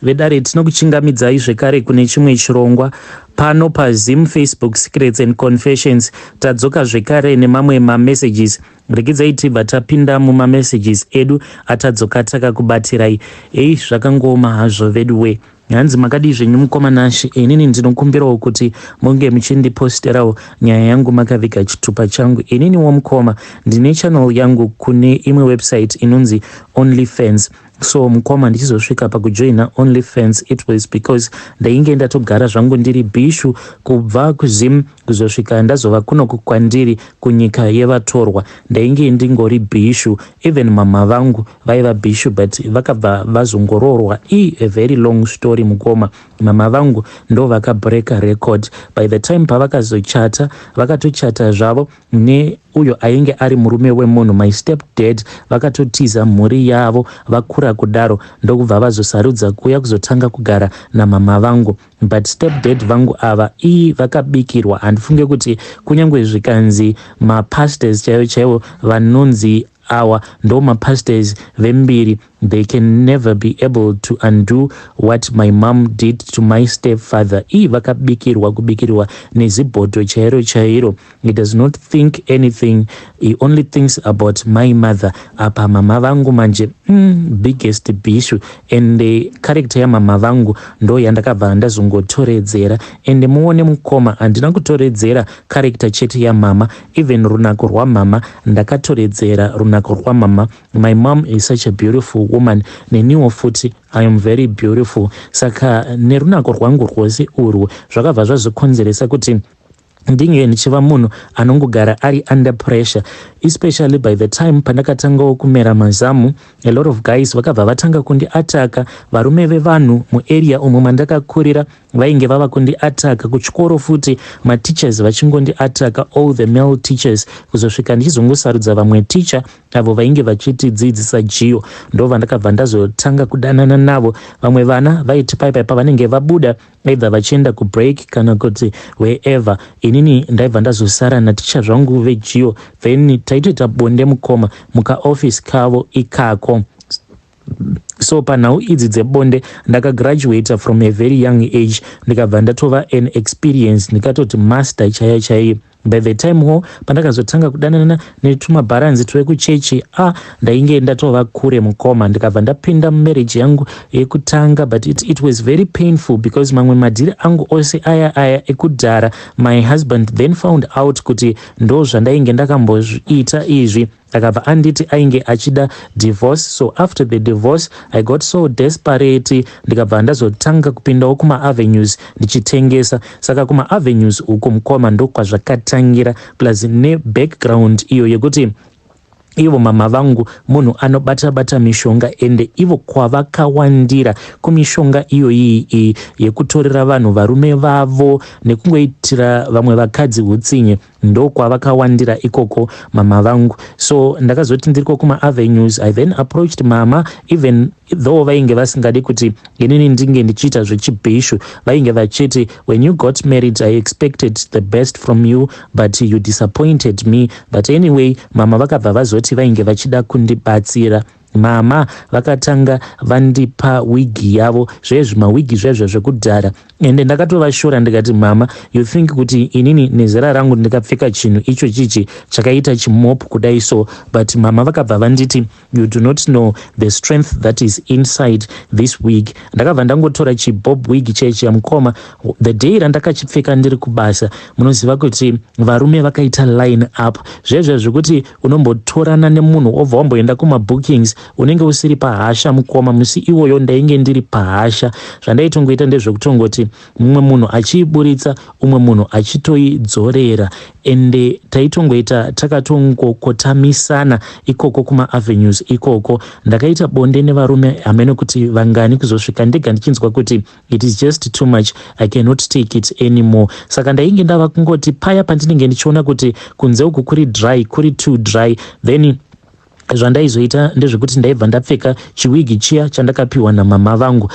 vedare tinokuchingamidzai zvekare kune chimwe chirongwa pano paZim Facebook Secrets and Confessions. Tadzoka zvekare nemamwe mamessages. Regidzai tibva tapinda mumamessages edu atadzoka takakubatirai. Zvakangoma hazvo veduwe. Hanzi makadi zvenyu mukomanashi, inini ndinokumbirawo kuti munge muchindiposterawo nyaya yangu makavika chitupa changu. Inini womukoma ndine channel yangu kune imwe website inonzi OnlyFans. So mukoma ndichizosvika pakujoina OnlyFans, it was because ndainge ndatogara zvangu ndiri bishu kubva kuZim kuzosvika ndazova kuno kwandiri kunyika yevatorwa. Ndainge ndingori bishu, even mama vangu vaiva bishu but vakabva vazongororwa. A very long story mukoma. Mama vangu ndo vakabreaka record. By the time pavakazochata, vakatochata zvavo ne uyo ainge ari murume wemunhu, my stepdad, vakatotiza mhuri yavo vakura kudaro ndokubva vazosarudza kuuya kuzotanga kugara namama vangu. But stepdad vangu ava vakabikirwa. Handifunge kuti kunyange zvikanzi mapastors chaivo vanonzi awa ndo mapastors vembiri, they can never be able to undo what my mom did to my stepfather. Kubikirwa nezibhodo chairo. He does not think anything, he only thinks about my mother. Apa mama vangu manje biggest bishu, and the character ya mama vangu ndo yandakabva ndazongotoredzera. And muone mukoma, handina kutoredzera character chete ya mama, even runako rwamama ndakatoredzera runako rwamama. My mom is such a beautiful woman, neniwo futi I am very beautiful. Saka nerunako rwangu rwose urwu zvakabva zvazokonzeresa kuti ndinge ndichiva munhu anongogara ari under pressure, especially by the time pandakatangawo kumera mazamu. A lot of guys vakabva vatanga kundiataka. Varume vevanhu muarea umo mandakakurira vainge vava kundiataka. Kuchikoro futi mateachers vachingondiataka, all the male teachers, kuzosvika ndichizongosarudza vamwe teacher avo vainge vachitidzidzisa jiyo. Ndo vandakabva ndazotanga kudanana navo. Vamwe vana vaiti paipai pavanenge vabuda either vachienda kubreak kana kuti wherever, inini ndaibva ndazosara naticha zvangu vejiyo, then taitoita bonde mukoma mukaoffice kavo ikako. So panhau idzi dzebonde ndakagraduata from a very young age, ndikabva ndatova an experience, ndikatoti master chaiyo. By the time ho pandakazotanga kudanana netumabharanzi twekuchechi, ndainge ndatova kure mukoma, ndikabva ndapinda mumarriage yangu yekutanga. But it was very painful because mamwe madhiri angu ose aya ekudhara, my husband then found out kuti ndo zvandainge ndakamboita izvi, akabva anditi ainge achida divorce. So after the divorce I got so desperate, ndikabva ndazotanga kupindawo kuma-avenues ndichitengesa. Saka kuma-avenues uko mukoma ndo kwazvakatangira, plus ne-background iyo yekuti ivo mama vangu munhu anobata mishonga, ende ivo kwavakawandira kumishonga iyo iyi yekutorera vanhu varume vavo nekungoitira vamwe vakadzi utsinye, ndo kwavakawandira ikoko mama vangu. So ndakazoti ndiriko kuma-avenues, I then approached mama, even though vainge vasingadi kuti inini ndinge ndichiita zvechibhishu. Vainge vachiti, when you got married I expected the best from you but you disappointed me. But anyway, mama vakabva vazoti vainge vachida kundibatsira. Mama vakatanga vandipa wigi yavo, zvezvimawigi zvezvo zvekudhara. Ende ndakatovashora ndikati, mama, you think kuti inini nezera rangu ndikapfeka chinhu icho chichi chakaita chimop kudai so. But mama vakabva vanditi, you do not know the strength that is inside this wig. Ndakabva ndangotora chibob wig chechi ya mukoma. The day randakachipfeka ndiri kubasa, munoziva kuti varume vakaita line up. Zvezvo zvekuti unombotorana nemunhu obva wamboenda kuma-bookings unenge usiri pahasha mukoma. Musi iwoyo ndainge ndiri pahasha. Zvandaitongoita ndezvekutongoti mumwe munhu achiiburitsa, umwe munhu achitoidzorera, ende taitongoita takatongokotamisana ikoko kuma-avenues ikoko. Ndakaita bonde nevarume hamene kuti vangani kuzosvika ndega ndichinzwa kuti it is just too much, I cannot take it anymore. Saka ndainge ndava kungoti paya pandinenge ndichiona kuti kunze uku kuri dry, kuri too dry, then zvandaizoita ndezvekuti ndaibva ndapfeka chiwigi chiya chandakapiwa namama vangu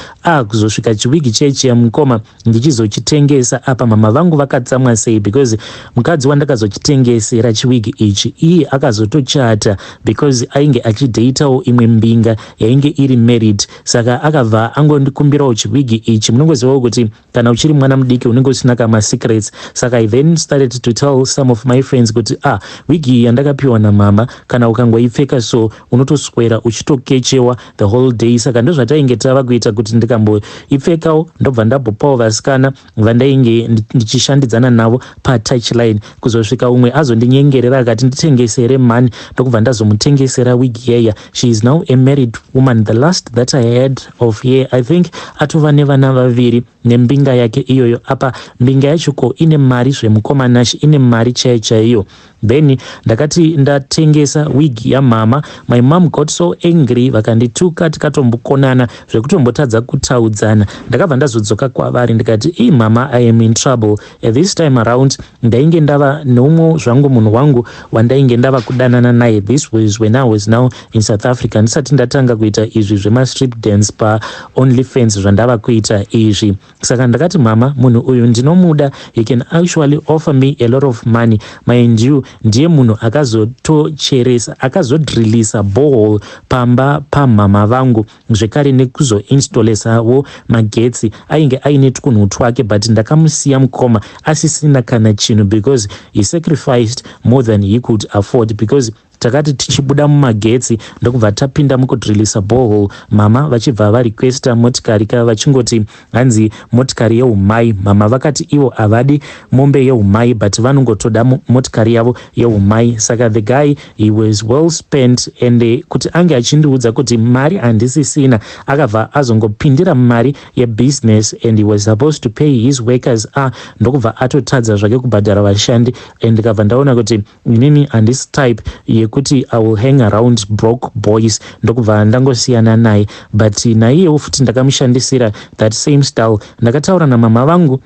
kuzosvika chiwigi chiya mukoma ndichizochitengesa apa mama vangu vakatsamwa sei because mukadzi wandakazochitengesera chiwigi ichi iye akazotochata because ainge achidheitawo imwe mbinga yainge iri married, saka akabva angondikumbirawo chiwigi ichi. Munongozivawo kuti kana uchiri mwana mudiki unenge usina kama secrets, saka I then started to tell some of my friends kuti wigi yandakapiwa namama kana ukangoipfeka so unotoswera uchitokechewa the whole day. Saka ndozvatainge tava kuita kuti ndikamboipfekawo ndobva ndabhopawo vasikana vandainge ndichishandidzana navo patouchline, kuzosvika umwe azondinyengerera akati nditengesere mani, ndokubva ndazomutengesera wigi yeya. She is now a married woman. The last that I heard of here, I think atova nevana vaviri nembinga yake iyoyo. Apa mbinga yachoko ine mari zvemukomanashi, ine mari chaiyo. Then ndakati ndatengesa wigi yamama, my mom got so angry vakandituka tikatombokonana zvekutombotadza kutaudzana. Ndakabva ndazodzoka kwavari ndikati mama, I am in trouble. At this time around ndainge ndava nomwe zvangu munhu wangu wandainge ndava kudanana naye. This was when I was now in South Africa, ndisati ndatanga kuita izvi zvema-strip dance pa-OnlyFans zvandava kuita izvi. Saka ndakati mama, munhu uyu ndinomuda, he can actually offer me a lot of money. Mind you, ndiye munhu akazotocheresa akazodrilisa borehole pamba pamama vangu, zvekare nekuzoinstolesawo magetsi. Ainge aine twunhu twake but ndakamusiya mukoma asisina kana chinhu because he sacrificed more than he could afford, because takati tichibuda mumagetsi ndokubva tapinda mukudrilisa borehole, mama vachibva varequesta motikari kava vachingoti hanzi motikari yeumai. Mama vakati ivo havadi mombe yeumai but vanongotoda motikari yavo yeumai. Saka the guy, he was well spent, and kuti ange achindiudza kuti mari handisisina, akabva azongopindira mari yebusiness and he was supposed to pay his workers. Ndokubva atotadza zvake kubhadhara vashandi, and ndikabva ndaona kuti inini handisi type kuti I will hang around broke boys, ndokubva ndangosiyana naye. But naiyewo futi ndakamushandisira that same style. Ndakataura namama vangu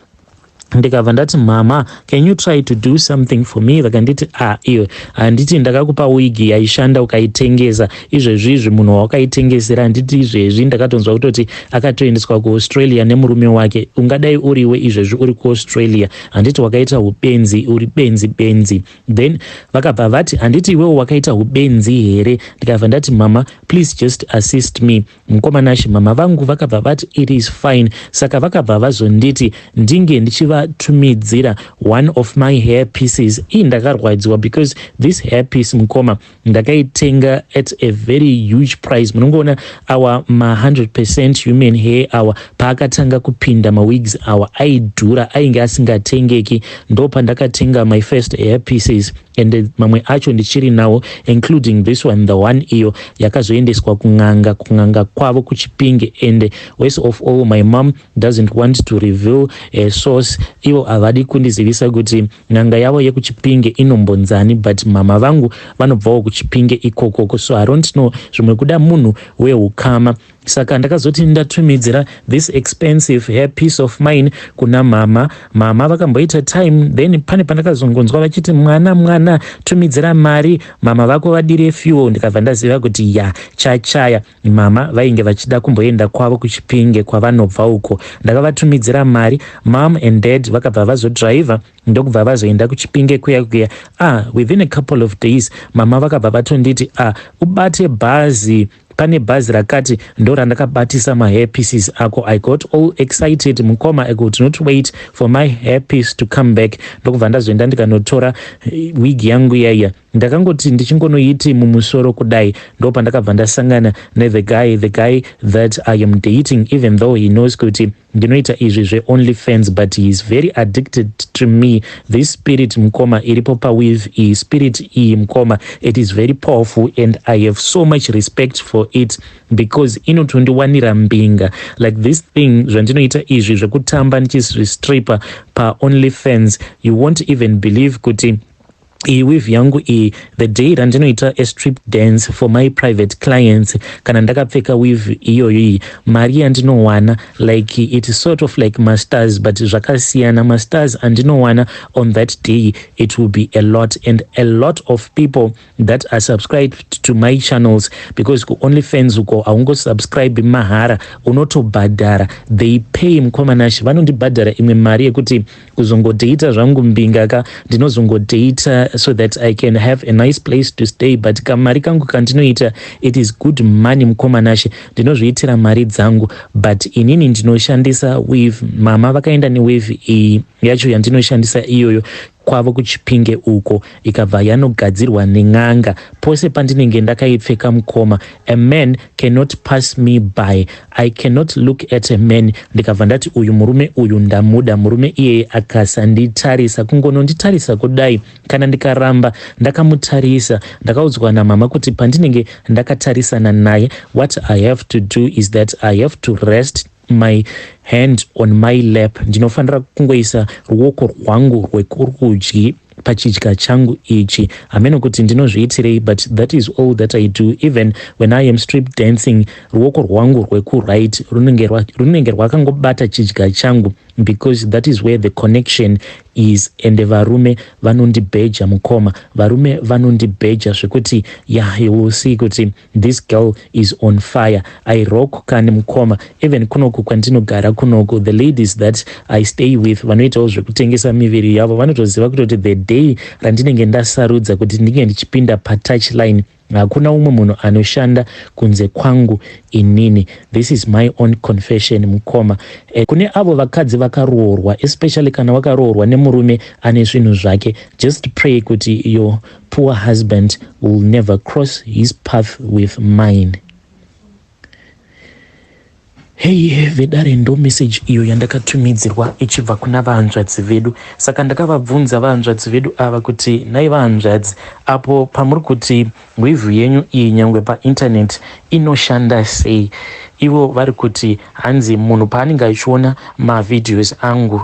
ndikabva ndati mama, can you try to do something for me? Vakanditi iyo handiti ndakakupa wigi yaishanda ukaitengesa, izvezvizvi munhu wakaitengesera handiti izvezvi. Ndakatonzwa kutoti akatoendeswa kuAustralia nemurume wake. Ungadai uriwe izvezvi uri kuAustralia? Handiti wakaita ubenzi, uri benzi. Then vakabva vati handiti iwewo wakaita ubenzi here? Ndikabva ndati mama, please just assist me. Mukomanashi mama vangu vakabva vati it is fine. Saka vakabva vazonditi ndinge ndichivatumidzira one of my hair pieces. Ndakarwadziwa because this hair piece mukoma ndakaitenga at a very huge price. Munongoona our 100% human hair our paakatanga kupinda mawigs our aidhura, ainge asingatengeki. Ndo pandakatenga my first hair pieces, and mamwe acho ndichiri nawo, including this one, the one iyo yakazoendeswa kunganga kwavo kuchipinge. And worst of all, my mom doesn't want to reveal a source. Ivo havadi kundizivisa kuti nganga yavo yekuchipinge inombonzani, but mama vangu vanobvawo kuchipinge ikokoko, so I don't know, zvimwe kuda munhu wehukama. Saka ndakazoti ndatumidzira this expensive hair piece of mine kuna mama vakamboita time, then pane pandakazongonzwa vachiti mwana tumidzira mari, mama vako vadire fuel. Ndikabva ndaziva kuti chachaya, mama vainge vachida kumboenda kwavo kuchipinge kwavanobva uko. Ndakavatumidzira mari, mom and dad vakabva vazodriva ndokubva vazoenda kuchipinge kuya. Within a couple of days mama vakabva vatonditi ubate bhazi, pane bhazi rakati ndo randakabatisa my hair pieces ako. I got all excited mukoma, I could not wait for my hair piece to come back. Ndokubva ndazoenda ndikanotora wig yangu yaya. Ndakangoti ndichingonoiti mumusoro kudai, ndo pandakabva ndasangana the guy that I am dating, even though he knows kuti ndinoita izvi zveOnlyFans, but he is very addicted to me. This spirit mukoma iripo paweave, spirit mukoma, it is very powerful, and I have so much respect for it because inotondiwanira mbinga. Like this thing zvandinoita izvi zvekutamba ndichizvistripa paOnlyFans, you won't even believe kuti weave yangu the day randinoita a strip dance for my private clients, kana ndakapfeka weave iyoyo mari yandinowana like it's sort of like masters but zvakasiyana. Masters andinowana on that day it will be a lot, and a lot of people that are subscribed to my channels, because ku OnlyFans uko aungo subscribe mahara, unotobhadhara, they pay mkomanashi, vanondibhadhara imwe mari yekuti kuzongodeita zvangu mbingaka ndinozongodeita so that I can have a nice place to stay, but kamari kangu kandinoita it is good money mkomanashi, ndinozviitira mari dzangu. But inini ndinoshandisa weave, mama vakaenda neweave yacho yandinoshandisa iyoyo kwavo kuchipinge uko, ikabva yanogadzirwa nen'anga pose pandinenge ndakaipfeka mukoma. A man cannot pass me by, I cannot look at a man ndikabva ndati uyu murume uyu ndamuda, murume iyeye akasanditarisa, kungononditarisa kudai, kana ndikaramba ndakamutarisa, ndakaudzwa namama kuti pandinenge ndakatarisana naye, what I have to do is that I have to rest my hand on my lap, ndinofanira kungoisa ruoko rwangu rwekurudyi pachidya changu ichi. Hameno kuti ndinozviitirei, but that is all that I do. Even when I am strip dancing, ruoko rwangu rwekuright runenge rwakangobata chidya changu, because that is where the connection is. And varume vanondibheja mukoma, varume vanondibheja zvekuti yeah, you will see kuti this girl is on fire. I rock kani mukoma, even kunoku kwandinogara kunoku, the ladies that I stay with vanoitawo zvekutengesa miviri yavo vanotoziva kuti the day randinenge ndasarudza kuti ndinge ndichipinda patouchline hakuna umwe munhu anoshanda kunze kwangu inini. This is my own confession mukoma. Kune avo vakadzi vakaroorwa, especially kana vakaroorwa nemurume ane zvinhu zvake, just pray kuti your poor husband will never cross his path with mine. Hey, vedare ndo message iyo yandakatumidzirwa ichibva kuna vahanzvadzi vedu. Saka ndakavabvunza vahanzvadzi vedu ava kuti nai vahanzvadzi, apo pamuri kuti weave yenyu iyi nyangwe painternet inoshanda sei? Ivo vari kuti hanzi munhu paanenge achiona mavideos angu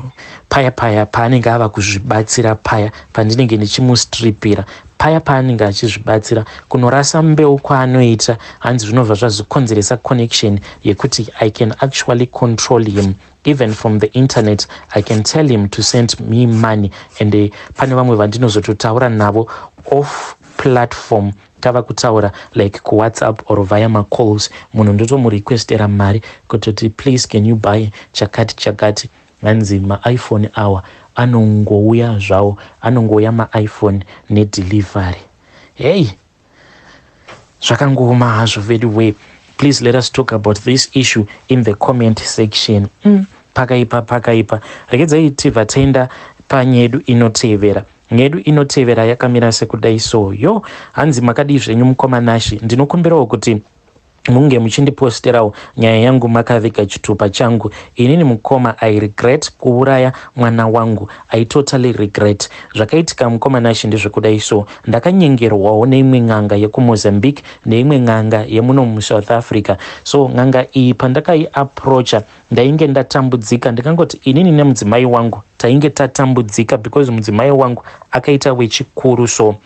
paya paanenge ava kuzvibatsira, paya pandinenge ndichimustripira, paya paanenge achizvibatsira, kunorasa mbeu kwaanoita, hanzi zvinobva zvazokonzeresa connection yekuti I can actually control him. Even from the internet, I can tell him to send me money. And pane vamwe vandinozototaura navo off platform, tava kutaura like ku WhatsApp or via ma calls, munhu ndotomurequestera mari kutoti please can you buy chakati, hanzi ma-iPhone awa anongouya zvawo, anongouya ma-iPhone nedelivery. Hey, zvakangoma hazvo very way. Please let us talk about this issue in the comment section. Pakaipa regedzai tibva taenda panyedu inotevera. Nyedu inotevera yakamira sekudai so. Yo, hanzi makadi zvenyu mukomanashi, ndinokumbirawo kuti munge muchindiposterawo nyaya yangu makaviga chitupa changu. Inini mukoma, I regret kuuraya mwana wangu, I totally regret. Zvakaitika mukomanashi ndezvekudai so. Ndakanyengerwawo neimwe n'anga yeku Mozambique neimwe n'anga yemuno muSouth Africa. So n'anga iyi pandakai approacha ndainge ndatambudzika, ndikangoti inini nemudzimai wangu tainge tatambudzika because mudzimai wangu akaita wechikuru so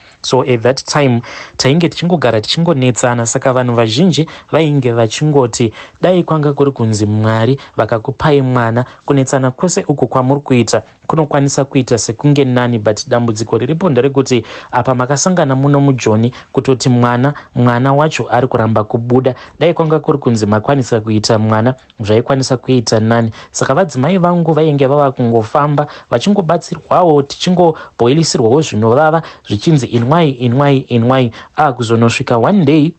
at that time tainge tichingogara tichingonetsana. Saka vanhu vazhinji vainge vachingoti dai kwanga kuri kunzi Mwari vakakupai mwana, kunetsana kwose uku kwamuri kuita kunokwanisa kuita sekunge nani, but dambudziko riripo nderekuti apa makasangana muno mujoni kutoti mwana wacho ari kuramba kubuda. Dai kwanga kuri kunzi makwanisa kuita mwana zvaikwanisa kuita nani. Saka vadzimai vangu vainge vava kungofamba vachingobatsirwawo, tichingobhoilisirwawo zvinovava zvichinzi inwai kuzonosvika one day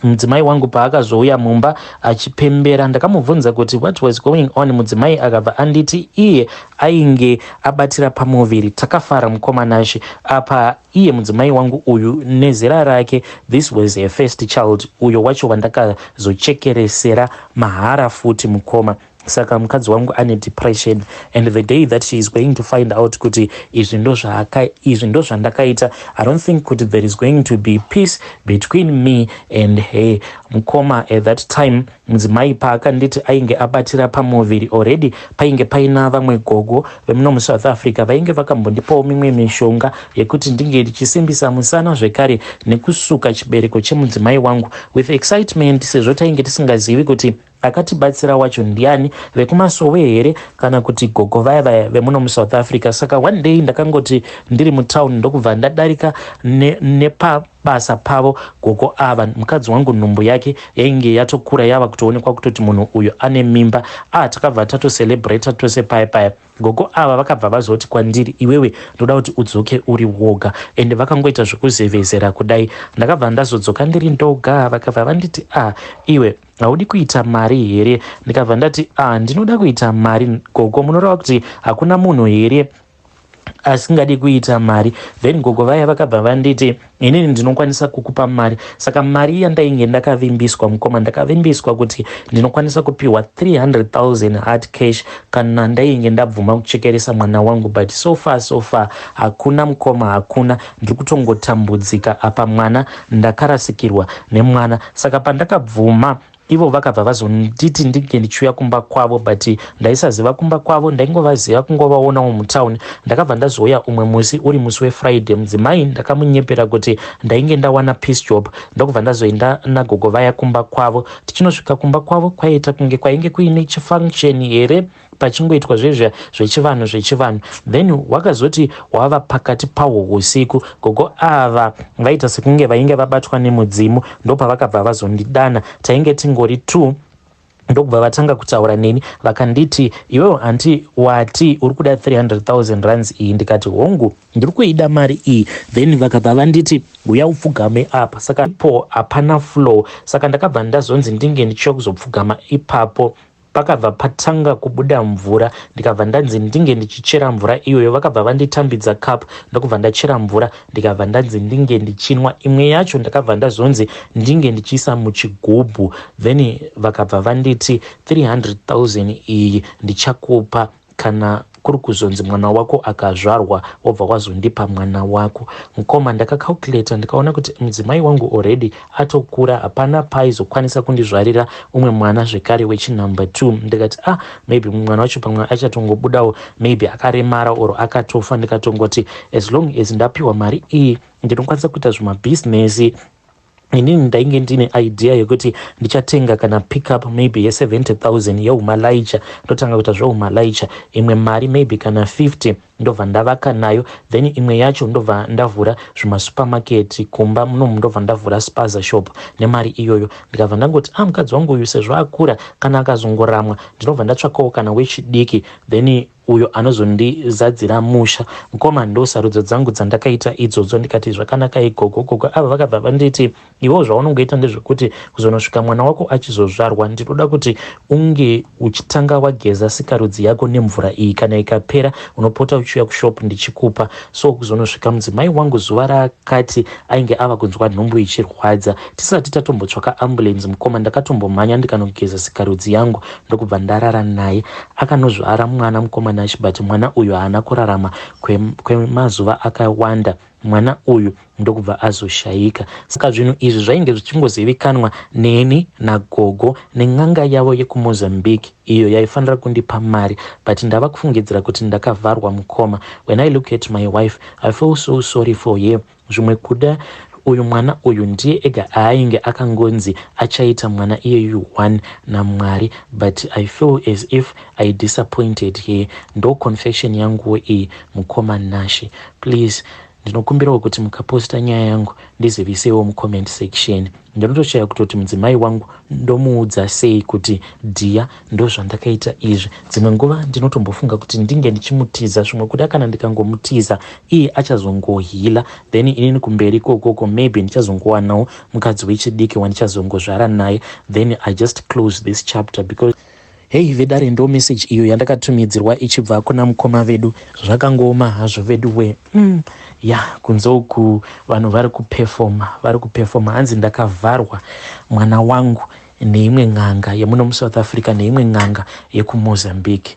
mudzimai wangu paakazouya mumba achipembera, ndakamubvunza kuti what was going on. Mudzimai akabva anditi iye ainge abatira pamuviri. Takafara mukomanashi apa iye mudzimai wangu uyu nezera rake, this was a first child, uyo wacho wandakazochekeresera mahara futi mukoma. saka mukadzi wangu ane depression, and the day that she is going to find out kuti izvi ndo zvandakaita, I don't think kuti there is going to be peace between me and her. Mukoma at that time mudzimai paakanditi ainge abatira pamuviri already painge paina vamwe gogo vemuno muSouth Africa vainge vakambondipawo mimwe mishonga yekuti ndinge ndichisimbisa musana zvekare nekusuka chibereko chemudzimai wangu with excitement, sezvo tainge tisingazivi kuti akatibatsira wacho ndiani, vekumasowe here kana kuti gogo vaya vemuno muSouth Africa. Saka one day ndakangoti ndiri mutown ndokubva ndadarika nepabasa pavo gogo ava, mukadzi wangu nhumbu yake yainge yatokura yava kutoonekwa kutoti munhu uyu ane mimba. Takabva tatocelebrata tose paya. Gogo ava vakabva vazoti kwandiri, iwewe ndoda kuti udzoke uri woga, ende vakangoita zvekuzevezera kudai. Ndakabva ndazodzoka ndiri ndoga, vakabva vanditi iwe haudi kuita mari here? Ndikabva ndati ndinoda kuita mari. Gogo, munoreva kuti hakuna munhu here asingadi kuita mari? Then gogo vaya vakabva vanditi, inini ndinokwanisa kukupa mari. Saka mari yandainge ndakavimbiswa, mukoma, ndakavimbiswa kuti ndinokwanisa kupiwa 300,000 hard cash kana ndainge ndabvuma kuchekeresa mwana wangu, but so far hakuna mukoma, hakuna. Ndiri kutongotambudzika apa, mwana ndakarasikirwa nemwana. Saka pandakabvuma ivo vakabva vazonditi ndinge ndichiuya kumba kwavo, but ndaisaziva kumba kwavo, ndaingovaziva kungovaonawo mutown. Ndakabva ndazouya umwe musi uri musi weFriday, mudzimai ndakamunyepera kuti ndainge ndawana peace job, ndokubva ndazoenda nagogo vaya kumba kwavo. Tichinosvika kumba kwavo kwaita kunge kwainge kuine chifunction here pachingoitwa zvechivanhu. Then wakazoti wava pakati pawo usiku. Gogo ava vaita sekunge vainge vabatwa nemudzimu, ndopavakabva vazondidana. Tainge tingori 2 ndokubva vatanga kutaura neni, vakanditi, iwewe anti wati uri kuda 300,000 rands iyi? Ndikati hongu ndiri kuida mari iyi. Then vakabva vanditi uya upfugame apa. Saka ipo hapana flow, saka ndakabva ndazonzi ndinge ndichiuya kuzopfugama ipapo. Pakabva patanga kubuda mvura, ndikabva ndanzi ndinge ndichichera mvura iyoyo. Vakabva vanditambidza cup, ndokubva ndachera mvura, ndikabva ndanzi ndinge ndichinwa. Imwe yacho ndakabva ndazonzi ndinge ndichiisa muchigubhu. Then vakabva vanditi 300,000 iyi ndichakupa kana kuri kuzonzi mwana wako akazvarwa wobva wazondipa mwana wako. Mukoma, ndakacalculata ndikaona kuti mudzimai wangu already atokura, hapana paizokwanisa kundizvarira umwe mwana zvekare wechinumber 2. Ndikati maybe mwana wacho pamwe achatongobudawo, maybe akaremara oro akatofa. Ndikatongoti as long as ndapiwa mari iyi ndinokwanisa kuita zvimabhizinesi. Inini ndainge ndine idea yekuti ndichatenga kana pickup maybe ye70,000 yeumalaija, ndotanga kuita zveumalaija. Imwe mari maybe kana 50 ndobva ndavaka nayo. Then imwe yacho ndobva ndavhura zvimasupermarket kumba munomu, ndobva ndavhura spaza shop nemari iyoyo. Ndikabva ndangoti mukadzi wangu uyu sezvo akura, kana akazongoramwa ndinobva ndatsvakawo kana wechidiki, then uyo anozondizadzira musha. Mukoma, ndo sarudzo dzangu dzandakaita idzodzo. Ndikati zvakanaka igogo. Ava vakabva vanditi, iwo zvaunongoita ndezvekuti kuzonosvika mwana wako achizozvarwa, ndinoda kuti unge uchitanga wageza sikarudzi yako nemvura iyi, kana ikapera unopota uchiuya kushop ndichikupa. So kuzonosvika mudzimai wangu zuva rakati ainge ava kunzwa nhumbu ichirwadza. Tisati tatombotsvaka ambulance, mukoma, ndakatombomhanya ndikanogeza sikarudzi yangu, ndokubva ndarara naye. Akanozvara mwana, mukoma nacho, but mwana uyu haana kurarama kwemazuva akawanda. Mwana uyu ndokubva azoshayika. Saka zvinhu izvi zvainge zvichingozivikanwa neni nagogo nen'anga yavo yekuMozambique, iyo yaifanira kundipa mari, but ndava kufungidzira kuti ndakavharwa, mukoma. When I look at my wife, I feel so sorry for her. Zvimwe kuda uyu mwana uyu ndiye ega ainge akangonzi achaita mwana iyeyu 1 naMwari, but I feel as if I disappointed her. Ndo confession yangu iyi, mukoma Nashi. Please, ndinokumbirawo kuti mukaposta nyaya yangu ndizivisewo mucomment section. Ndinotoshaya kutoti mudzimai wangu ndomuudza sei kuti dia ndo zvandakaita izvi. Dzimwe nguva ndinotombofunga kuti ndinge ndichimutiza, zvimwe kuda kana ndikangomutiza iye achazongohila, then inini kumberi kokoko maybe ndichazongowanawo mukadzi wechidiki wandichazongozvara naye, then I just close this chapter because hey vedare, ndo message iyo yandakatumidzirwa ichibva kuna mukoma vedu. Zvakangooma hazvo vedu we. Kunzoku vanhu vari kuperforma hanzi ndakavharwa mwana wangu. neimwe ng'anga yemuno muSouth Africa neimwe ng'anga yekumozambique.